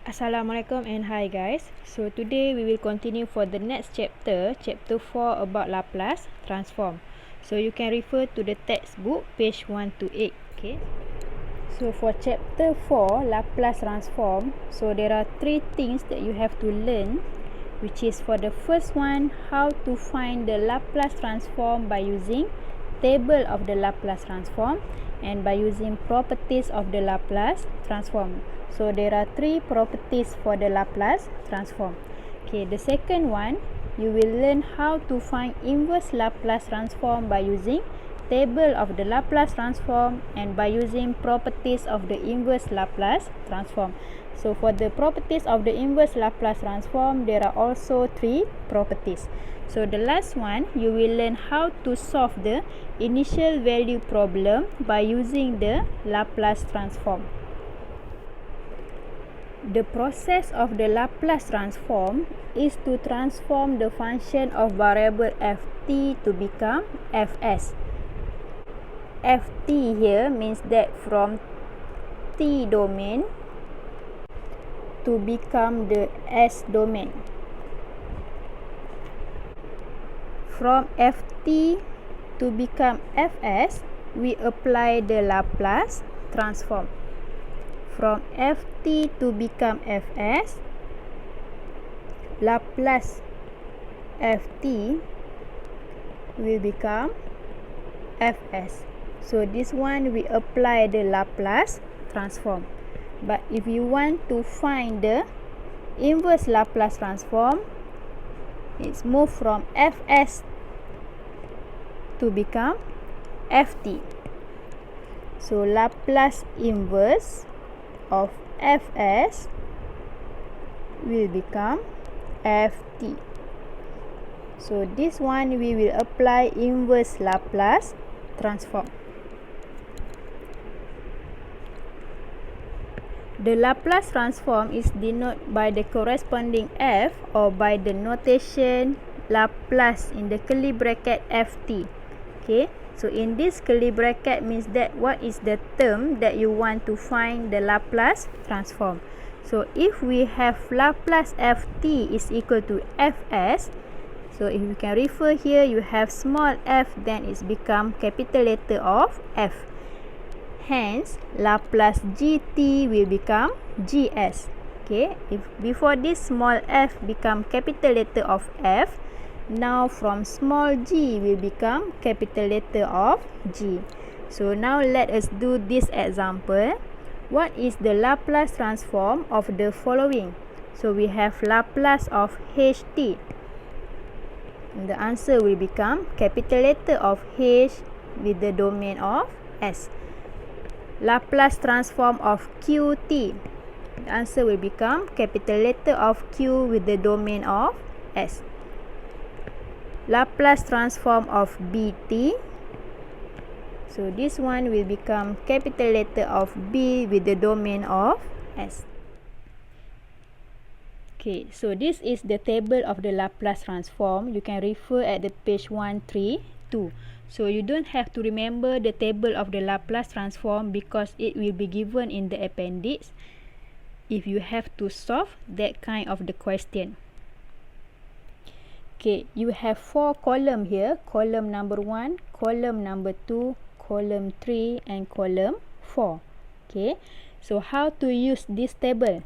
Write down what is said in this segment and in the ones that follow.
Assalamualaikum and hi guys. So today we will continue for the next chapter, chapter 4 about Laplace transform. So you can refer to the textbook page 1 to 8. Okay. So for chapter 4 Laplace transform, so there are 3 things that you have to learn, which is for the first one, how to find the Laplace transform by using table of the Laplace transform and by using properties of the Laplace transform. So there are 3 properties for the Laplace transform. Okay, the second one, you will learn how to find inverse Laplace transform by using table of the Laplace transform and by using properties of the inverse Laplace transform. So for the properties of the inverse Laplace transform, there are also 3 properties. So the last one, you will learn how to solve the initial value problem by using the Laplace transform. The process of the Laplace transform is to transform the function of variable ft to become fs. Ft here means that from t domain to become the s domain. From ft to become fs, we apply the Laplace transform. From ft to become fs, Laplace ft will become fs. So this one we apply the Laplace transform. But if you want to find the inverse Laplace transform, it's move from fs to become ft. So Laplace inverse of fs will become ft. So this one we will apply inverse Laplace transform. The Laplace transform is denoted by the corresponding f or by the notation Laplace in the curly bracket ft. Okay, so in this curly bracket means that what is the term that you want to find the Laplace transform. So if we have Laplace ft is equal to fs, so if you can refer here, you have small f, then it's become capital letter of f. Hence, Laplace gt will become gs. Okay, if before this small f become capital letter of f, now from small g will become capital letter of g. So now let us do this example. What is the Laplace transform of the following? So we have Laplace of ht. The answer will become capital letter of h with the domain of s. Laplace transform of qt. The answer will become capital letter of q with the domain of s. Laplace transform of bt. So this one will become capital letter of b with the domain of s. Okay, so this is the table of the Laplace transform. You can refer at the page 132. So you don't have to remember the table of the Laplace transform because it will be given in the appendix if you have to solve that kind of the question. Okay, you have 4 column here, column number 1, column number 2, column 3 and column 4. Okay, so how to use this table?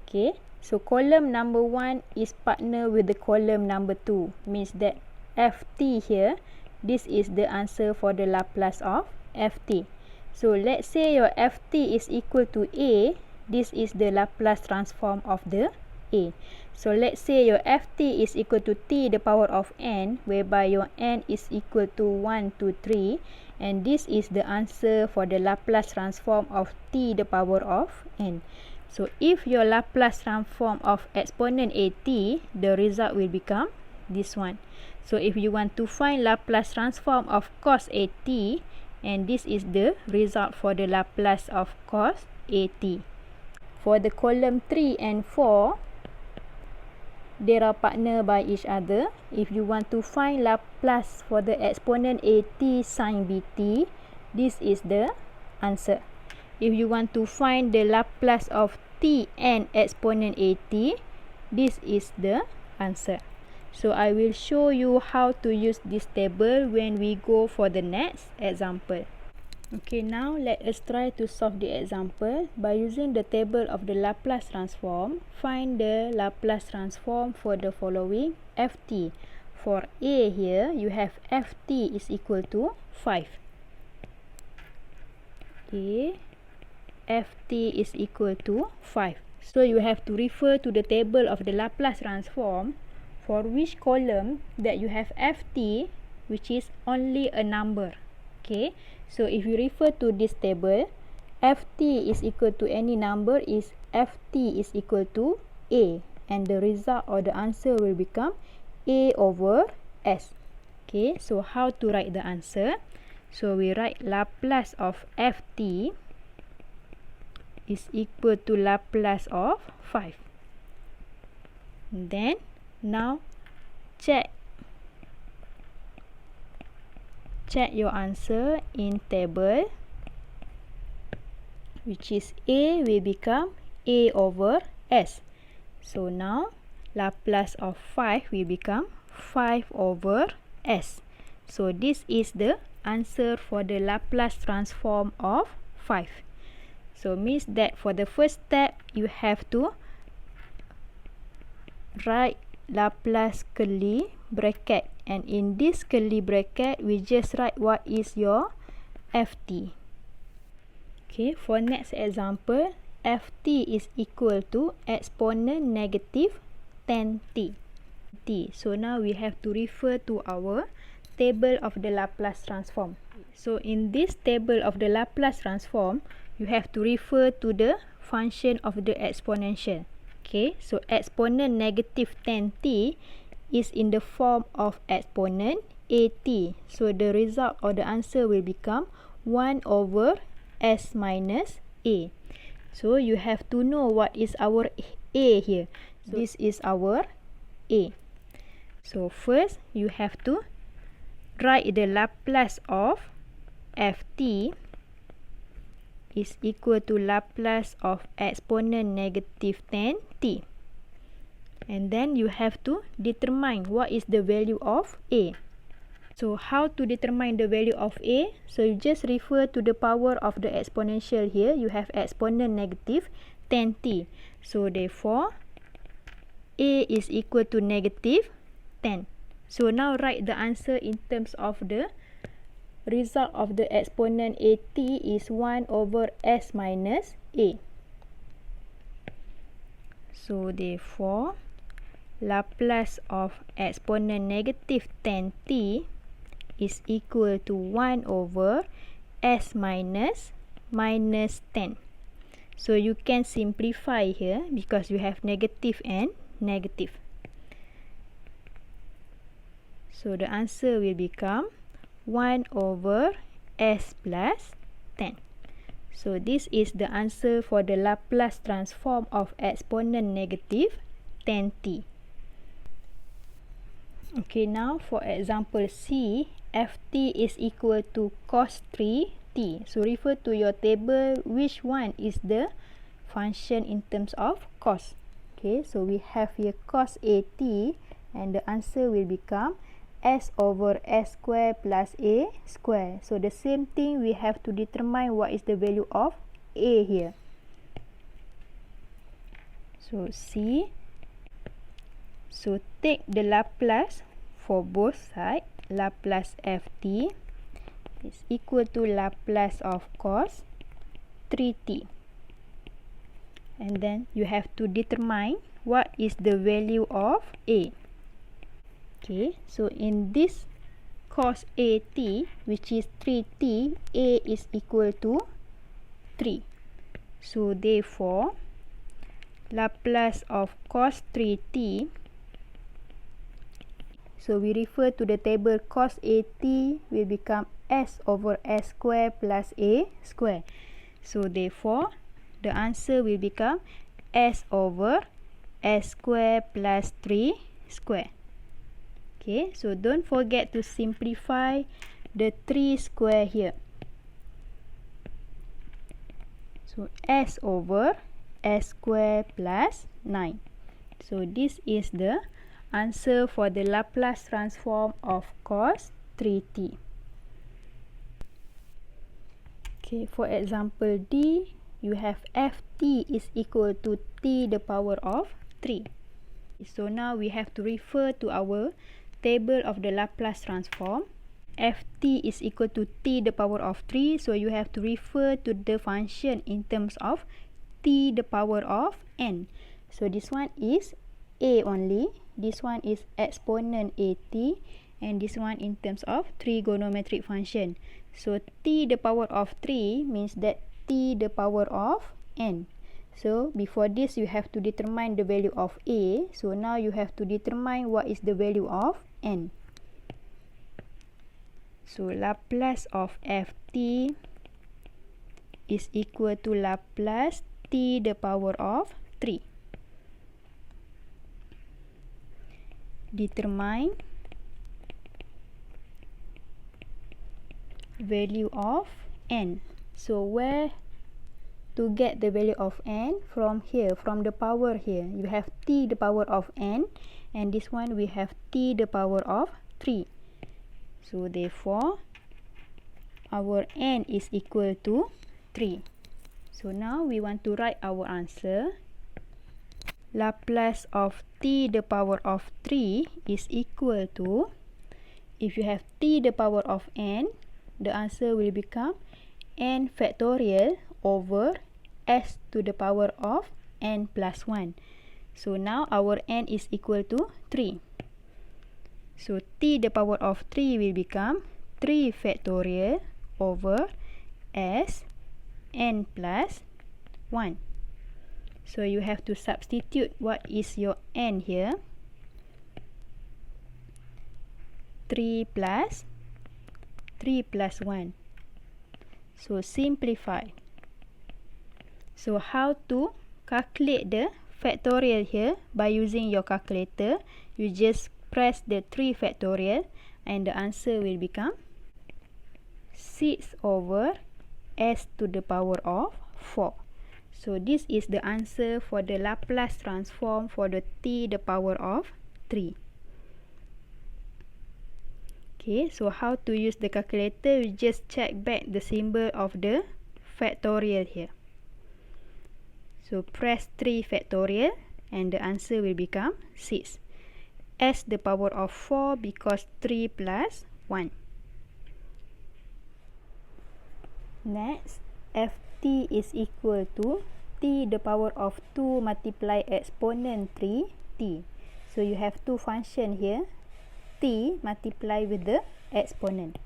Okay, so column number 1 is partner with the column number 2, means that ft here, this is the answer for the Laplace of ft. So let's say your ft is equal to a, this is the Laplace transform of the a. So let's say your ft is equal to t the power of n, whereby your n is equal to 1, 2, 3, and this is the answer for the Laplace transform of t the power of n. So if your Laplace transform of exponent at, the result will become this one. So if you want to find Laplace transform of cos at, and this is the result for the Laplace of cos at. For the column 3 and 4, they are partner by each other. If you want to find Laplace for the exponent at sin bt, this is the answer. If you want to find the Laplace of t and exponent at, this is the answer. So I will show you how to use this table when we go for the next example. Okay, now let us try to solve the example by using the table of the Laplace transform. Find the Laplace transform for the following ft. For a here, you have ft is equal to 5. Okay, ft is equal to 5. So you have to refer to the table of the Laplace transform for which column that you have ft, which is only a number. Okay, so if you refer to this table, ft is equal to any number is ft is equal to a, and the result or the answer will become a over s. Okay, so how to write the answer? So we write Laplace of ft is equal to Laplace of 5. And then now check your answer in table, which is a will become a over s. So now Laplace of 5 will become 5 over s. So this is the answer for the Laplace transform of 5. So means that for the first step, you have to write Laplace curly bracket, and in this curly bracket, we just write what is your ft. Okay, for next example, ft is equal to exponent negative 10t. So now we have to refer to our table of the Laplace transform. So in this table of the Laplace transform, you have to refer to the function of the exponential. Okay, so exponent negative 10t is in the form of exponent at. So the result or the answer will become 1 over s minus a. So you have to know what is our a here. So this is our a. So first you have to write the Laplace of ft is equal to Laplace of exponent negative 10t. And then you have to determine what is the value of a. So how to determine the value of a? So you just refer to the power of the exponential here. You have exponent negative 10t. So therefore, a is equal to negative 10. So now write the answer in terms of the result of the exponent at is 1 over s minus a. So therefore, Laplace of exponent negative 10t is equal to 1 over s minus 10. So you can simplify here because you have negative and negative. So the answer will become 1 over s plus 10. So this is the answer for the Laplace transform of exponent negative 10t. Okay, now for example C, ft is equal to cos 3t. So refer to your table which one is the function in terms of cos. Okay, so we have here cos at, and the answer will become s over s square plus a square. So the same thing, we have to determine what is the value of a here. So C, so take the Laplace for both sides. Laplace ft is equal to Laplace of cos 3t. And then you have to determine what is the value of a. Okay, so in this cos at, which is 3t, a is equal to 3. So therefore, Laplace of cos 3t, so we refer to the table cos at will become s over s square plus a square. So therefore, the answer will become s over s square plus 3 square. Okay, so don't forget to simplify the 3 square here. So s over s square plus 9. So this is the answer for the Laplace transform of cos 3t. Okay, for example D, you have ft is equal to t the power of 3. So now we have to refer to our table of the Laplace transform. Ft is equal to t the power of 3, so you have to refer to the function in terms of t the power of n. So this one is a only, this one is exponent at, and this one in terms of trigonometric function. So t the power of 3 means that t the power of n. So before this you have to determine the value of a, so now you have to determine what is the value of n. So Laplace of ft is equal to Laplace t the power of 3. Determine value of n. So where to get the value of n? From here, from the power here. You have t the power of n, and this one we have t the power of 3. So therefore, our n is equal to 3. So now we want to write our answer. Laplace of t the power of 3 is equal to, if you have t the power of n, the answer will become n factorial over s to the power of n plus 1. So now our n is equal to 3. So t the power of 3 will become 3 factorial over s n plus 1. So you have to substitute what is your n here. 3 plus 1. So simplify. So how to calculate the factorial here? By using your calculator, you just press the 3 factorial and the answer will become 6 over s to the power of 4. So this is the answer for the Laplace transform for the t the power of 3. Okay, so how to use the calculator? We just check back the symbol of the factorial here. So press 3 factorial and the answer will become 6. S the power of 4 because 3 plus 1. Next, ft is equal to t the power of 2 multiply exponent 3t. So you have two functions here, t multiply with the exponent.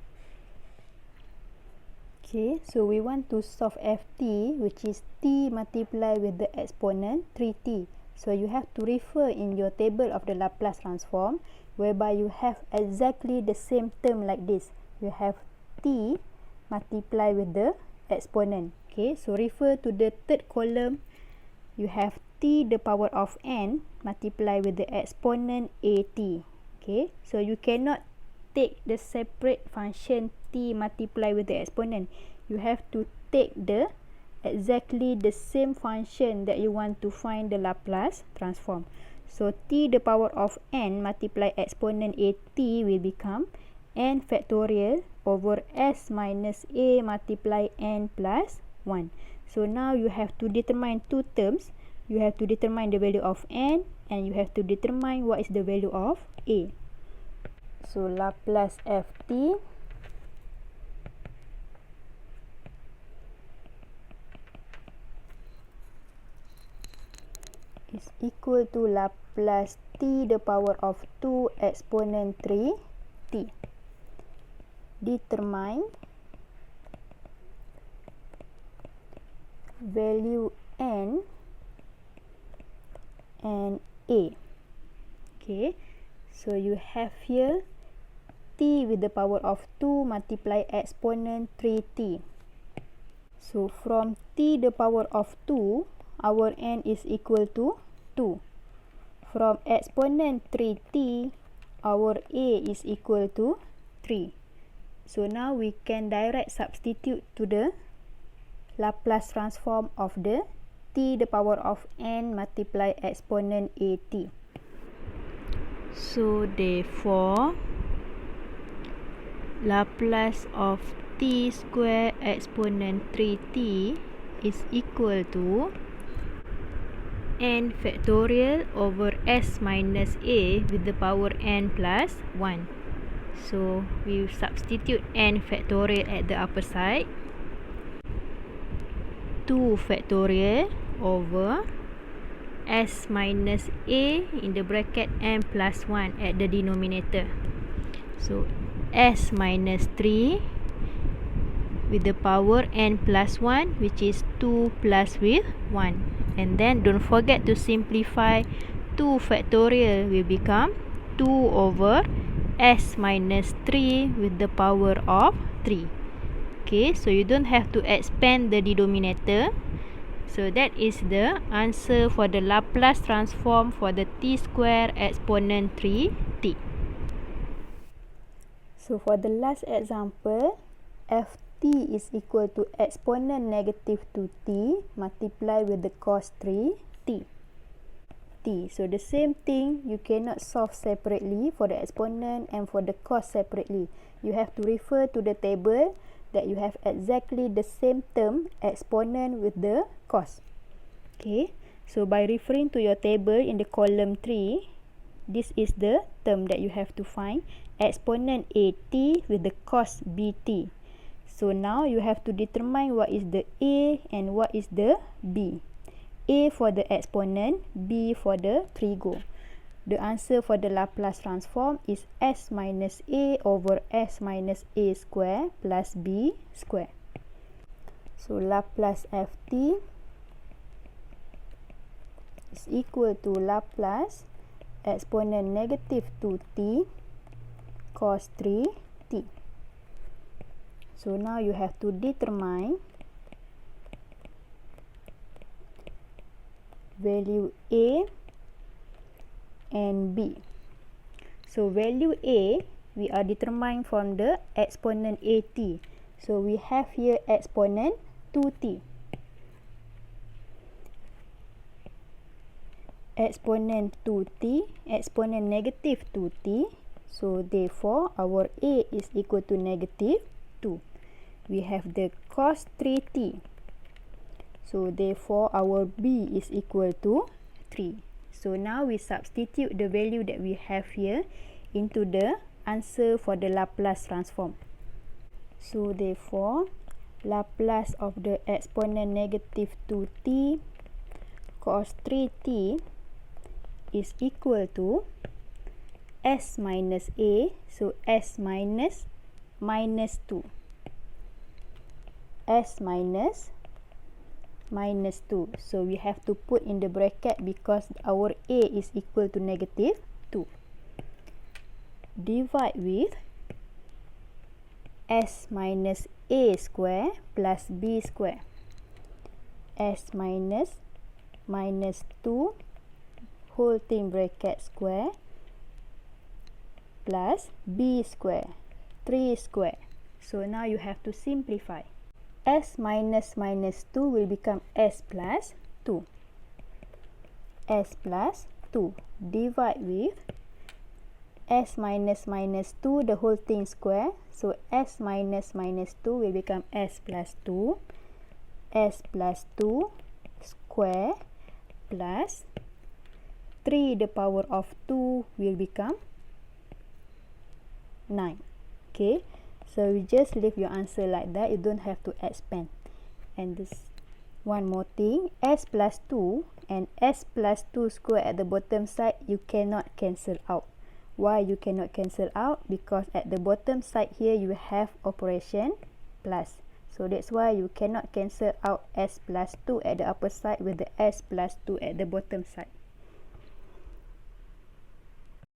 Okay, so we want to solve ft, which is t multiply with the exponent 3t. So you have to refer in your table of the Laplace transform, whereby you have exactly the same term like this. You have t multiply with the exponent. Okay, so refer to the third column. You have t the power of n multiply with the exponent at. Okay, so you cannot take the separate function t multiply with the exponent. You have to take the exactly the same function that you want to find the Laplace transform. So t the power of n multiply exponent at will become n factorial over s minus a multiply n plus 1. So now you have to determine two terms. You have to determine the value of n and you have to determine what is the value of a. So Laplace ft is equal to Laplace t the power of 2 exponent 3t. Determine value n and a. Okay, so you have here t with the power of 2 multiply exponent 3t. So from t the power of 2, our n is equal to 2. From exponent 3t, our a is equal to 3. So now we can direct substitute to the Laplace transform of the t the power of n multiply exponent at. So therefore Laplace of t square exponent 3t is equal to n factorial over s minus a with the power n plus 1. So we substitute n factorial at the upper side. 2 factorial over s minus a in the bracket n plus 1 at the denominator. So s minus 3 with the power n plus 1, which is 2 plus with 1. And then don't forget to simplify. 2 factorial will become 2 over s minus 3 with the power of 3. Okay, so you don't have to expand the denominator. So that is the answer for the Laplace transform for the t square exponent 3t. So for the last example, ft is equal to exponent negative 2t multiply with the cos 3t. So the same thing, you cannot solve separately for the exponent and for the cos separately. You have to refer to the table that you have exactly the same term, exponent with the cos. Okay, so by referring to your table in the column 3, this is the term that you have to find, exponent at with the cos bt. So now you have to determine what is the a and what is the b. A for the exponent, b for the trigo. The answer for the Laplace transform is s minus a over s minus a square plus b square. So Laplace ft is equal to Laplace exponent negative 2t cos 3t. So now you have to determine value a and b. So value a we are determining from the exponent at. So we have here exponent 2t. Exponent 2t, exponent negative 2t. So therefore our a is equal to negative 2. We have the cos 3t. So therefore our b is equal to 3. So now we substitute the value that we have here into the answer for the Laplace transform. So therefore Laplace of the exponent negative 2t cos 3t is equal to s minus a. So s minus minus 2. S minus minus 2. So we have to put in the bracket because our a is equal to negative 2. Divide with s minus a square plus b square. S minus minus 2 whole thing bracket square plus b square 3 square. So now you have to simplify. S minus minus 2 will become s plus 2. S plus 2 divide with s minus minus 2 the whole thing square. So s minus minus 2 will become s plus 2. S plus 2 square plus 3 the power of 2 will become 9. Okay, so you just leave your answer like that. You don't have to expand. And this one more thing, s plus 2 and s plus 2 square at the bottom side, you cannot cancel out. Why you cannot cancel out? Because at the bottom side here you have operation plus. So that's why you cannot cancel out s plus 2 at the upper side with the s plus 2 at the bottom side.